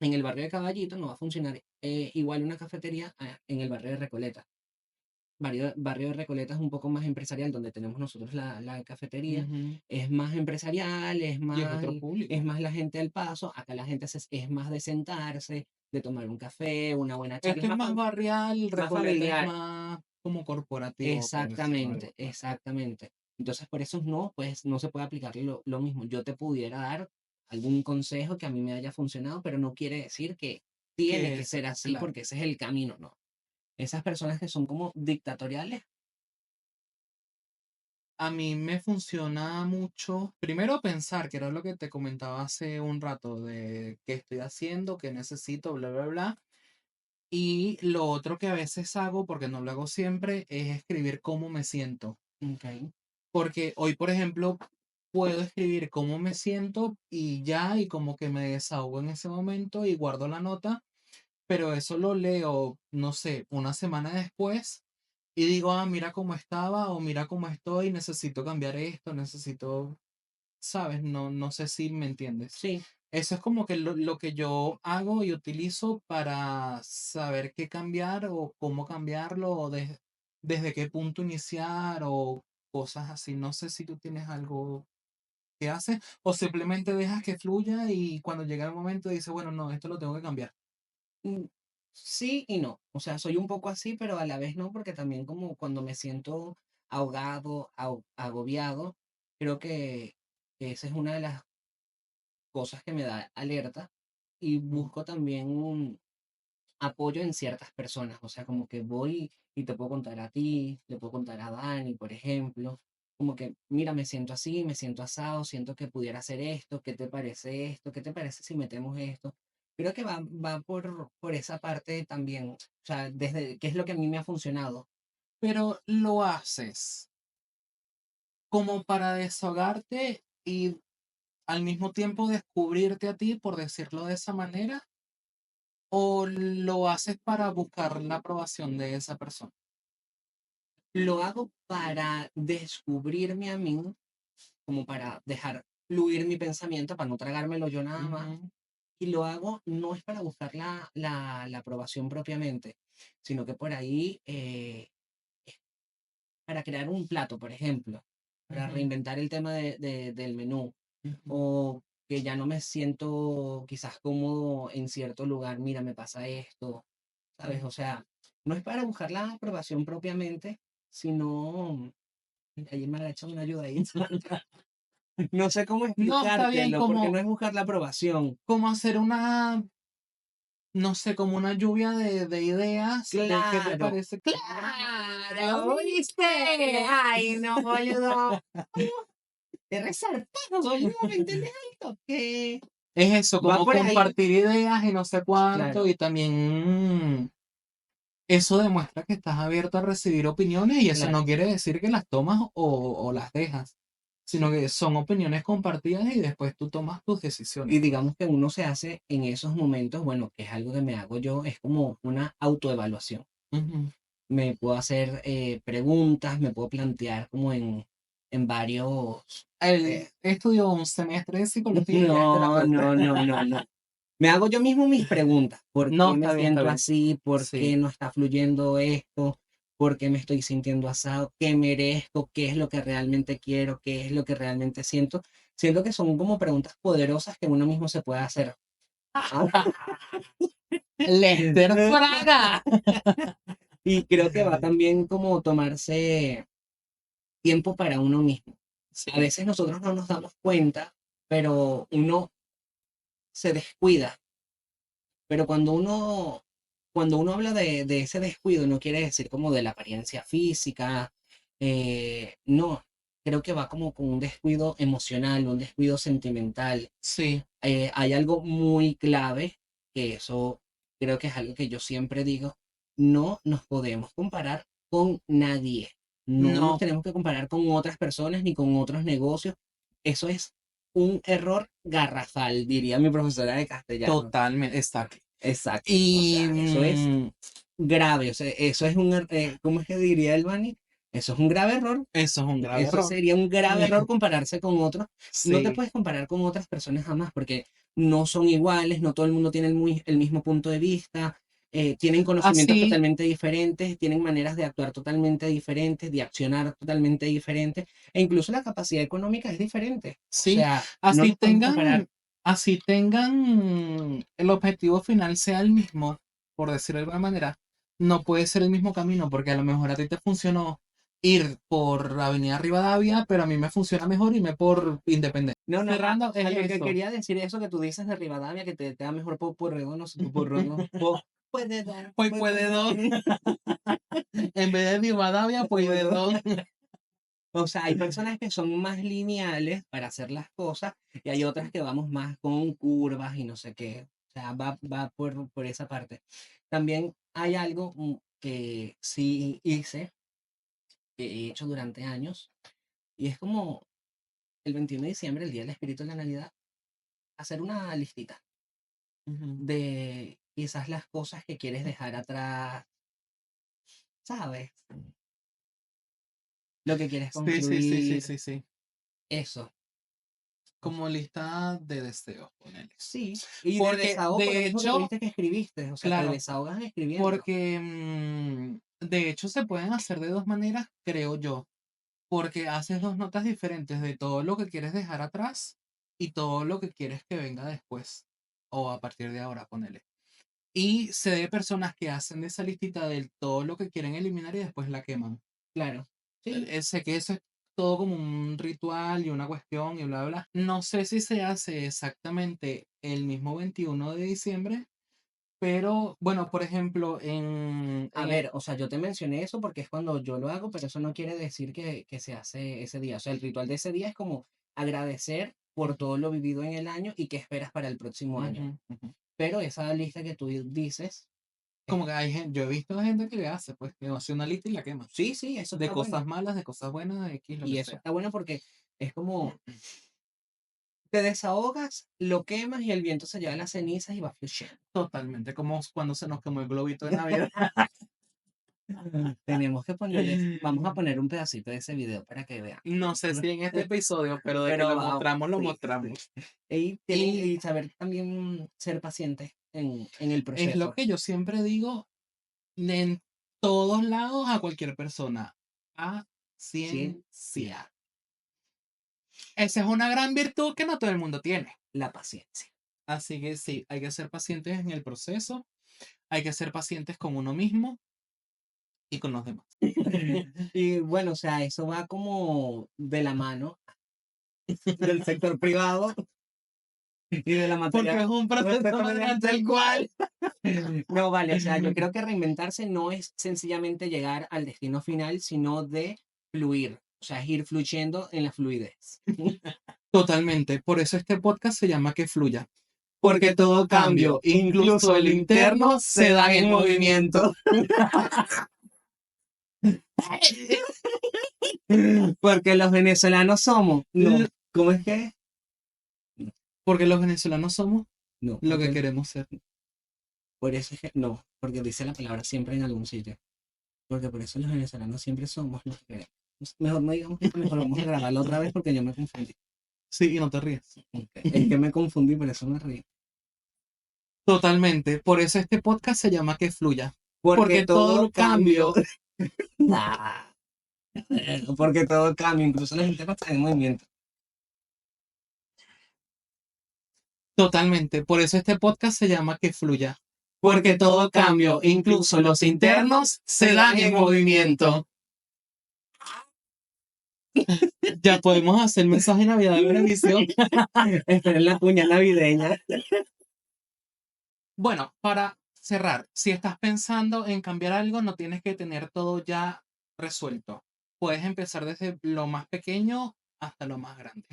Speaker 2: en el barrio de Caballito no va a funcionar igual una cafetería en el barrio de Recoleta. barrio de Recoleta es un poco más empresarial, donde tenemos nosotros la cafetería,
Speaker 1: Ujú.
Speaker 2: es más empresarial,
Speaker 1: Y es otro
Speaker 2: es
Speaker 1: público.
Speaker 2: más la gente al paso, acá la gente es más de sentarse, de tomar un café, una buena charla,
Speaker 1: Este es más barrial,
Speaker 2: más
Speaker 1: Recoleta es
Speaker 2: familiar.
Speaker 1: más como corporativo, por decirlo de
Speaker 2: Exactamente,
Speaker 1: algo.
Speaker 2: exactamente. Entonces, por eso no, pues no se puede aplicar lo mismo. Yo te pudiera dar algún consejo que a mí me haya funcionado, pero no quiere decir que tiene
Speaker 1: Que
Speaker 2: que
Speaker 1: es,
Speaker 2: ser así
Speaker 1: claro.
Speaker 2: porque ese es el camino, no. Esas personas que son como dictatoriales,
Speaker 1: A mí me funciona mucho, primero pensar, que era lo que te comentaba hace un rato, de qué estoy haciendo, qué necesito, bla, bla, bla. Y lo otro que a veces hago, porque no lo hago siempre, es escribir cómo me siento.
Speaker 2: ok,
Speaker 1: Porque hoy, por ejemplo, puedo escribir cómo me siento y ya, y como que me desahogo en ese momento y guardo la nota, pero eso lo leo, no sé, una semana después y digo, ah, mira cómo estaba o mira cómo estoy, necesito cambiar esto, necesito, ¿sabes? No, no sé si me entiendes.
Speaker 2: sí.
Speaker 1: Eso es como que lo que yo hago y utilizo para saber qué cambiar o cómo cambiarlo o desde qué punto iniciar o cosas así. No sé si tú tienes algo que haces o simplemente dejas que fluya y cuando llega el momento dices, bueno, no, esto lo tengo que cambiar.
Speaker 2: Mm, sí y no. O sea, soy un poco así, pero a la vez no, porque también como cuando me siento ahogado, agobiado, creo que esa es una de las cosas que me da alerta y
Speaker 1: Mm.
Speaker 2: busco también un apoyo en ciertas personas. O sea, como que voy y te puedo contar a ti, le puedo contar a Dani, por ejemplo. Como que, mira, me siento así, me siento asado, siento que pudiera hacer esto, ¿qué te parece esto? ¿Qué te parece si metemos esto? Creo que va por esa parte también, o sea, desde qué es lo que a mí me ha funcionado.
Speaker 1: Pero lo haces como para desahogarte y al mismo tiempo descubrirte a ti, por decirlo de esa manera, o lo haces para buscar la aprobación de esa persona.
Speaker 2: Lo hago para descubrirme a mí, como para dejar fluir mi pensamiento, para no tragármelo yo nada más.
Speaker 1: Ujú,
Speaker 2: Y lo hago no es para buscar la aprobación propiamente, sino que por ahí, para crear un plato, por ejemplo, para
Speaker 1: ujú,
Speaker 2: reinventar el tema del menú,
Speaker 1: ujú.
Speaker 2: o que ya no me siento quizás cómodo en cierto lugar, mira, me pasa esto, ¿sabes? O sea, no es para buscar la aprobación propiamente, sino, mira, ayer me ha hecho una ayuda ahí. No sé cómo
Speaker 1: No, está bien
Speaker 2: explicártelo, porque no es buscar la aprobación.
Speaker 1: como hacer una, no sé, como una lluvia de ideas de qué te
Speaker 2: Claro,
Speaker 1: parece.
Speaker 2: claro, ¿viste? Ay, no, boludo. Te resarparon, boludo, ¿me entendés esto? Que
Speaker 1: Es eso,
Speaker 2: va
Speaker 1: como
Speaker 2: por ahí.
Speaker 1: compartir ideas y no sé cuánto,
Speaker 2: Claro,
Speaker 1: y también eso demuestra que estás abierto a recibir opiniones y eso
Speaker 2: claro.
Speaker 1: no quiere decir que las tomas o las dejas, sino que son opiniones compartidas y después tú tomas tus
Speaker 2: Y
Speaker 1: decisiones.
Speaker 2: digamos que uno se hace en esos momentos, bueno, que es algo que me hago yo, es como una autoevaluación.
Speaker 1: Ujú.
Speaker 2: Me puedo hacer preguntas, me puedo plantear como en varios...
Speaker 1: Él
Speaker 2: eh,
Speaker 1: estudió un semestre de psicología y ya es
Speaker 2: no,
Speaker 1: terapeuta.
Speaker 2: no, no, no, no. Me hago yo mismo mis preguntas. ¿Por
Speaker 1: No,
Speaker 2: qué me
Speaker 1: está bien, está
Speaker 2: siento
Speaker 1: bien.
Speaker 2: así? ¿Por qué
Speaker 1: Sí.
Speaker 2: no está fluyendo esto? ¿Por qué me estoy sintiendo asado? ¿Qué merezco? ¿Qué es lo que realmente quiero? ¿Qué es lo que realmente siento? Siento que son como preguntas poderosas que uno mismo se puede hacer.
Speaker 1: Lester Fraga.
Speaker 2: Y creo que va también como tomarse tiempo para uno mismo. A
Speaker 1: Sí.
Speaker 2: veces nosotros no nos damos cuenta, pero uno se descuida. Pero cuando uno habla de ese descuido, no quiere decir como de la apariencia física, no, creo que va como con un descuido emocional, un descuido sentimental.
Speaker 1: Sí.
Speaker 2: Hay algo muy clave, que eso creo que es algo que yo siempre digo, no nos podemos comparar con nadie, no nos
Speaker 1: No,
Speaker 2: tenemos que comparar con otras personas ni con otros negocios. Eso es un error garrafal, diría mi profesora de castellano.
Speaker 1: totalmente. Exacto.
Speaker 2: Exacto. O
Speaker 1: Y
Speaker 2: sea, eso es grave. O sea, eso es un, ¿cómo es que diría el Bani? Eso es un grave error.
Speaker 1: eso es un grave
Speaker 2: Eso
Speaker 1: error.
Speaker 2: sería un grave error compararse con otros. No te
Speaker 1: Sí.
Speaker 2: puedes comparar con otras personas jamás porque no son iguales, no todo el mundo tiene el mismo punto de vista. tienen conocimientos
Speaker 1: Así,
Speaker 2: totalmente diferentes, tienen maneras de actuar totalmente diferentes, de accionar totalmente diferentes, e incluso la capacidad económica es diferente. O
Speaker 1: sí,
Speaker 2: sea, no
Speaker 1: así
Speaker 2: nos podemos comparar.
Speaker 1: así tengan, el objetivo final sea el mismo, por decirlo de alguna manera, no puede ser el mismo camino, porque a lo mejor a ti te funcionó ir por Avenida Rivadavia, pero a mí me funciona mejor irme por Independencia.
Speaker 2: No, no,
Speaker 1: Cerrando
Speaker 2: a
Speaker 1: es
Speaker 2: lo que
Speaker 1: eso.
Speaker 2: quería decir, eso que tú dices de Rivadavia, que te da mejor Porredón, no sé, Porredón, puede dar,
Speaker 1: Pues
Speaker 2: puede
Speaker 1: puede
Speaker 2: dar.
Speaker 1: dos. En vez de Rivadavia, puede dos.
Speaker 2: O sea, hay personas que son más lineales para hacer las cosas y hay otras que vamos más con curvas y no sé qué. O sea, va por esa parte. También hay algo que sí hice, que he hecho durante años, y es como el 21 de diciembre, el Día del Espíritu de la Navidad, hacer una listita
Speaker 1: Ujú.
Speaker 2: de quizás las cosas que quieres dejar atrás, ¿sabes? Lo que quieres
Speaker 1: Sí, sí, sí, sí,
Speaker 2: construir,
Speaker 1: sí, sí.
Speaker 2: eso.
Speaker 1: Como lista de deseos, ponele.
Speaker 2: Sí, y de
Speaker 1: Porque,
Speaker 2: desahogo, lo
Speaker 1: de
Speaker 2: mismo que tú
Speaker 1: hecho,
Speaker 2: dijiste que escribiste, o sea, te
Speaker 1: claro,
Speaker 2: desahogas escribiendo.
Speaker 1: porque de hecho se pueden hacer de dos maneras, creo yo. Porque haces dos notas diferentes de todo lo que quieres dejar atrás y todo lo que quieres que venga después. O a partir de ahora, ponele. Y sé de personas que hacen de esa listita de todo lo que quieren eliminar y después la queman.
Speaker 2: Claro, sí,
Speaker 1: Sé que eso es todo como un ritual y una cuestión y bla, bla, bla. No sé si se hace exactamente el mismo 21 de diciembre, pero bueno, por ejemplo,
Speaker 2: a ver, o sea, yo te mencioné eso porque es cuando yo lo hago, pero eso no quiere decir que se hace ese día. O sea, el ritual de ese día es como agradecer por
Speaker 1: ujú,
Speaker 2: todo lo vivido en el año y qué esperas para el próximo año.
Speaker 1: ujú, ujú.
Speaker 2: Pero esa lista que tú dices, es-
Speaker 1: Como que hay gente, yo he visto gente que le hace, pues, que hace una lista y la quema.
Speaker 2: sí, sí, eso
Speaker 1: De
Speaker 2: está
Speaker 1: cosas
Speaker 2: bueno.
Speaker 1: malas, de cosas buenas, de X, lo que
Speaker 2: Y eso
Speaker 1: sea.
Speaker 2: está bueno porque es como te desahogas, lo quemas y el viento se lleva las cenizas y va fluyendo.
Speaker 1: Totalmente, como cuando se nos quemó el globito de Navidad.
Speaker 2: Tenemos que ponerles, vamos a poner un pedacito de ese video para que vean.
Speaker 1: No sé si en este episodio, pero de que
Speaker 2: Pero
Speaker 1: lo mostramos, lo
Speaker 2: sí, sí.
Speaker 1: mostramos.
Speaker 2: Y tienen
Speaker 1: Y
Speaker 2: y saber también ser pacientes en el
Speaker 1: es lo
Speaker 2: proceso.
Speaker 1: que yo siempre digo en todos lados a cualquier persona.
Speaker 2: Ciencia,
Speaker 1: Paciencia. Esa es una gran virtud que no todo el mundo tiene.
Speaker 2: la paciencia.
Speaker 1: Así que sí, hay que ser pacientes en el proceso, hay que ser pacientes con uno mismo y con los demás.
Speaker 2: Y bueno, o sea, eso va como de la mano del sector privado y de la
Speaker 1: Porque
Speaker 2: materia
Speaker 1: es un proceso mediante el cual.
Speaker 2: cual. No, vale, o sea, yo creo que reinventarse no es sencillamente llegar al destino final, sino de fluir, o sea, es ir fluyendo en la fluidez.
Speaker 1: Totalmente. Por eso este podcast se llama Que Fluya.
Speaker 2: Porque
Speaker 1: Porque
Speaker 2: todo
Speaker 1: todo
Speaker 2: cambio,
Speaker 1: cambio,
Speaker 2: incluso
Speaker 1: incluso
Speaker 2: el
Speaker 1: el
Speaker 2: interno,
Speaker 1: interno,
Speaker 2: se
Speaker 1: se
Speaker 2: da
Speaker 1: da
Speaker 2: en
Speaker 1: en
Speaker 2: movimiento.
Speaker 1: movimiento.
Speaker 2: Porque los venezolanos somos. No,
Speaker 1: L-
Speaker 2: ¿cómo es que?
Speaker 1: Porque los venezolanos somos
Speaker 2: No,
Speaker 1: lo que queremos ser.
Speaker 2: por eso es que no, porque dice la palabra siempre en algún sitio. Porque por eso los venezolanos siempre somos los que queremos. Mejor no digamos eso, mejor vamos a grabarlo otra vez porque yo me confundí.
Speaker 1: Sí, y no te ríes.
Speaker 2: Ok, es que me confundí, por eso me reí.
Speaker 1: Totalmente. Por eso este podcast se llama Que Fluya.
Speaker 2: Porque
Speaker 1: Porque todo
Speaker 2: todo
Speaker 1: lo
Speaker 2: cambio.
Speaker 1: cambio.
Speaker 2: Ah, porque todo cambia, incluso la gente no está en movimiento.
Speaker 1: Totalmente. Por eso este podcast se llama Que Fluya.
Speaker 2: Porque
Speaker 1: Porque
Speaker 2: todo
Speaker 1: todo
Speaker 2: cambio,
Speaker 1: cambio, incluso los internos, se dan en movimiento. Ya podemos hacer mensaje de Navidad en una emisión.
Speaker 2: Esperen la cuña navideña.
Speaker 1: Bueno, para cerrar, si estás pensando en cambiar algo, no tienes que tener todo ya resuelto. Puedes empezar desde lo más pequeño hasta lo más grande.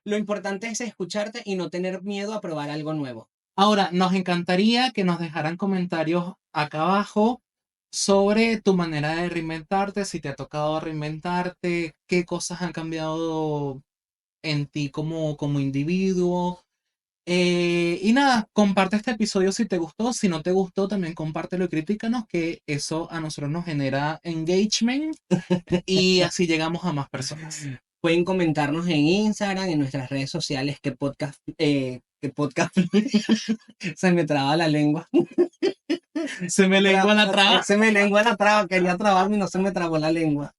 Speaker 2: Lo importante es escucharte y no tener miedo a probar algo nuevo.
Speaker 1: Ahora, nos encantaría que nos dejaran comentarios acá abajo sobre tu manera de reinventarte, si te ha tocado reinventarte, qué cosas han cambiado en ti como individuo. Y nada, comparte este episodio si te gustó, si no te gustó también compártelo y critícanos, que eso a nosotros nos genera engagement y así llegamos a más personas.
Speaker 2: Pueden comentarnos en Instagram, en nuestras redes sociales, que podcast, se me traba la lengua.
Speaker 1: Se me lengua la traba.
Speaker 2: Se me lengua la traba, quería trabarme y no se me trabó la lengua.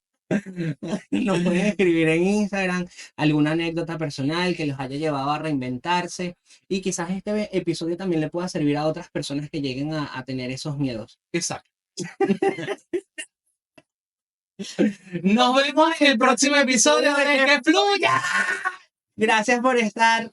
Speaker 2: Nos pueden escribir en Instagram alguna anécdota personal que los haya llevado a reinventarse y quizás este episodio también le pueda servir a otras personas que lleguen a tener esos miedos.
Speaker 1: Exacto. Nos vemos en el próximo episodio de Que Fluya.
Speaker 2: Gracias por estar.